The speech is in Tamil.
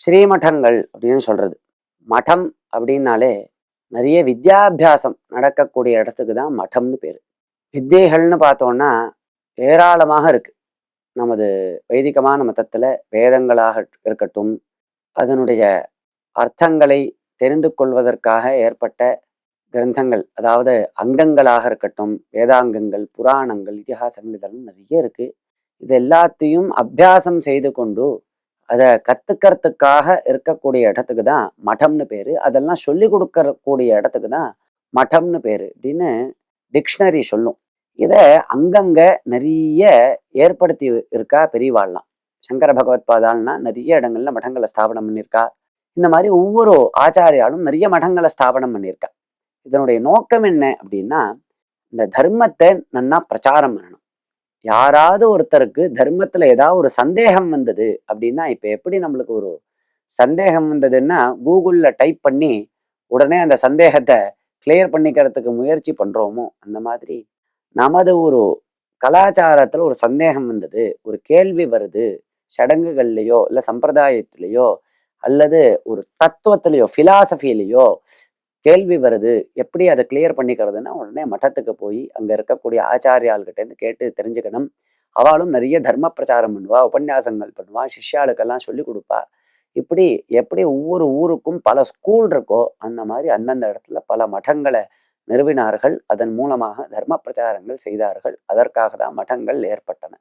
ஸ்ரீமடங்கள் அப்படின்னு சொல்றது. மடம் அப்படின்னாலே நிறைய வித்யாபியாசம் நடக்கக்கூடிய இடத்துக்கு தான் மடம்னு பேரு. வித்தைகள்னு பார்த்தோம்னா ஏராளமாக இருக்கு. நமது வைதிகமான மதத்துல வேதங்களாக இருக்கட்டும், அதனுடைய அர்த்தங்களை தெரிந்து கொள்வதற்காக ஏற்பட்ட கிரந்தங்கள், அதாவது அங்கங்களாக இருக்கட்டும், வேதாங்கங்கள், புராணங்கள், இதிகாசங்கள், இதெல்லாம் நிறைய இருக்கு. இது எல்லாத்தையும் அபியாசம் செய்து கொண்டு அதை கத்துக்கிறதுக்காக இருக்கக்கூடிய இடத்துக்கு தான் மடம்னு பேரு. அதெல்லாம் சொல்லி கொடுக்கக்கூடிய இடத்துக்கு தான் மடம்னு பேரு அப்படின்னு டிக்ஷனரி சொல்லும். இத அங்கங்க நிறைய ஏற்படுத்தி இருக்கா பெரியவாள்லாம். சங்கர பகவத் பாதால்னா நிறைய இடங்கள்ல மடங்களை ஸ்தாபனம் பண்ணியிருக்கா. இந்த மாதிரி ஒவ்வொரு ஆச்சாரியாலும் நிறைய மடங்களை ஸ்தாபனம் பண்ணியிருக்கா. இதனுடைய நோக்கம் என்ன அப்படின்னா, இந்த தர்மத்தை நன்னா பிரச்சாரம் பண்ணணும். யாராவது ஒருத்தருக்கு தர்மத்துல ஏதாவது ஒரு சந்தேகம் வந்தது அப்படின்னா, இப்ப எப்படி நம்மளுக்கு ஒரு சந்தேகம் வந்ததுன்னா கூகுள்ல டைப் பண்ணி உடனே அந்த சந்தேகத்தை கிளியர் பண்ணிக்கிறதுக்கு முயற்சி பண்றோமோ, அந்த மாதிரி நமது ஒரு கலாச்சாரத்துல ஒரு சந்தேகம் வந்தது, ஒரு கேள்வி வருது, சடங்குகள்லையோ இல்ல சம்பிரதாயத்திலேயோ அல்லது ஒரு தத்துவத்திலேயோ பிலாசபிலேயோ கேள்வி வருது, எப்படி அதை கிளியர் பண்ணிக்கிறதுன்னா உடனே மட்டத்துக்கு போய் அங்க இருக்கக்கூடிய ஆச்சாரியாள்கிட்ட இருந்து கேட்டு தெரிஞ்சுக்கணும். அவளும் நிறைய தர்ம பிரச்சாரம் பண்ணுவா, உபன்யாசங்கள் பண்ணுவா, சிஷ்யாளுக்கெல்லாம் சொல்லி கொடுப்பா. இப்படி எப்படி ஒவ்வொரு ஊருக்கும் பல ஸ்கூல் இருக்கோ அந்த மாதிரி அந்தந்த இடத்துல பல மடங்களை நிறுவினார்கள். அதன் மூலமாக தர்ம பிரச்சாரங்கள் செய்தார்கள். அதற்காக தான் மடங்கள் ஏற்பட்டன.